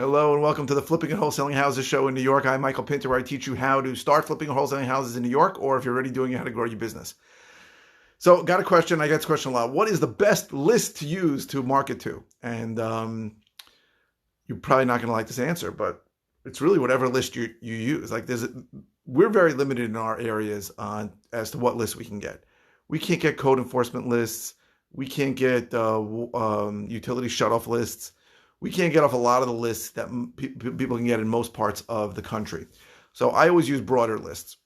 Hello and welcome to the Flipping and Wholesaling Houses show in New York. I'm Michael Pinter, where I teach you how to start flipping and wholesaling houses in New York, or if you're already doing it, how to grow your business. So, got a question. I get this question a lot. What is the best list to use to market to? And you're probably not going to like this answer, but it's really whatever list you use. We're very limited in our areas as to what lists we can get. We can't get code enforcement lists. We can't get utility shutoff lists. We can't get off a lot of the lists that people can get in most parts of the country. So I always use broader lists.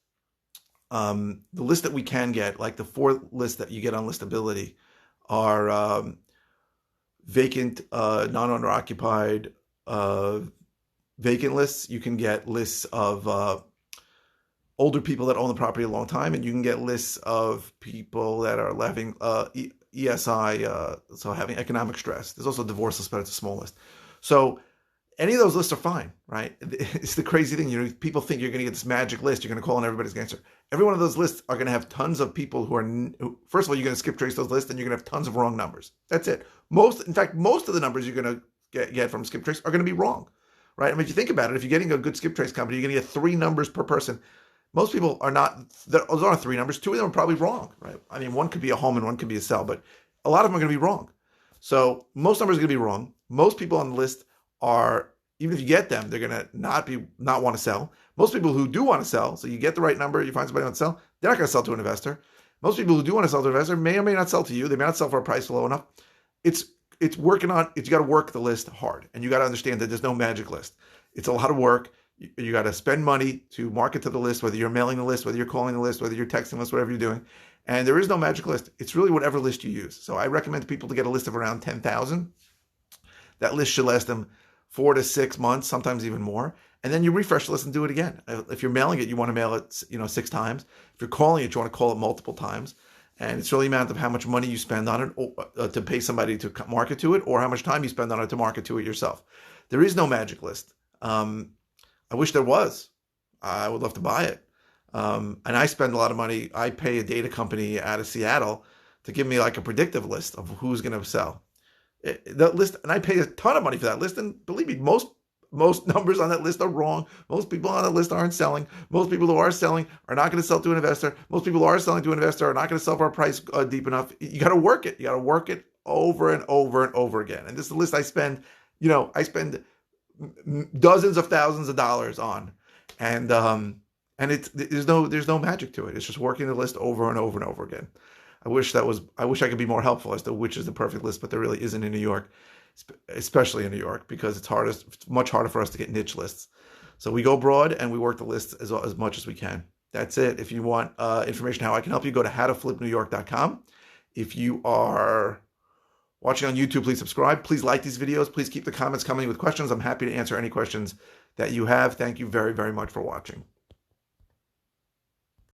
The list that we can get, like the 4 lists that you get on Listability, are vacant, non-owner occupied, vacant lists. You can get lists of older people that own the property a long time, and you can get lists of people that are having ESI, so having economic stress. There's also divorce list, but it's a small list. So any of those lists are fine, right? It's the crazy thing. People think you're going to get this magic list. You're going to call and everybody's going to answer. Every one of those lists are going to have tons of people first of all, you're going to skip trace those lists, and you're going to have tons of wrong numbers. That's it. Most of the numbers you're going to get from skip trace are going to be wrong, right? I mean, if you think about it, if you're getting a good skip trace company, you're going to get 3 numbers per person. Most people are not, those aren't 3 numbers. 2 of them are probably wrong, right? I mean, one could be a home and one could be a sell, but a lot of them are going to be wrong. So most numbers are going to be wrong. Most people on the list are, even if you get them, they're going to not want to sell. Most people who do want to sell, so you get the right number, you find somebody who wants to sell, they're not going to sell to an investor. Most people who do want to sell to an investor may or may not sell to you. They may not sell for a price low enough. You got to work the list hard, and you got to understand that there's no magic list. It's a lot of work. You got to spend money to market to the list, whether you're mailing the list, whether you're calling the list, whether you're texting the list, whatever you're doing. And there is no magic list. It's really whatever list you use. So I recommend people to get a list of around 10,000. That list should last them 4 to 6 months, sometimes even more. And then you refresh the list and do it again. If you're mailing it, you want to mail it 6 times. If you're calling it, you want to call it multiple times. And it's really a matter of how much money you spend on it to pay somebody to market to it, or how much time you spend on it to market to it yourself. There is no magic list. I wish there was. I would love to buy it. And I spend a lot of money. I pay a data company out of Seattle to give me like a predictive list of who's going to sell. That list, and I pay a ton of money for that list. And believe me, most numbers on that list are wrong. Most people on that list aren't selling. Most people who are selling are not going to sell to an investor. Most people who are selling to an investor are not going to sell for a price deep enough. You got to work it. You got to work it over and over and over again. And this is the list I spend. I spend dozens of thousands of dollars on, and there's no magic to it. It's just working the list over and over and over again. I wish I could be more helpful as to which is the perfect list, but there really isn't in New York, especially in New York, because it's much harder for us to get niche lists. So we go broad and we work the lists as much as we can. That's it. If you want information how I can help you, go to howtoflipnewyork.com. If you are watching on YouTube, please subscribe. Please like these videos. Please keep the comments coming with questions. I'm happy to answer any questions that you have. Thank you very, very much for watching.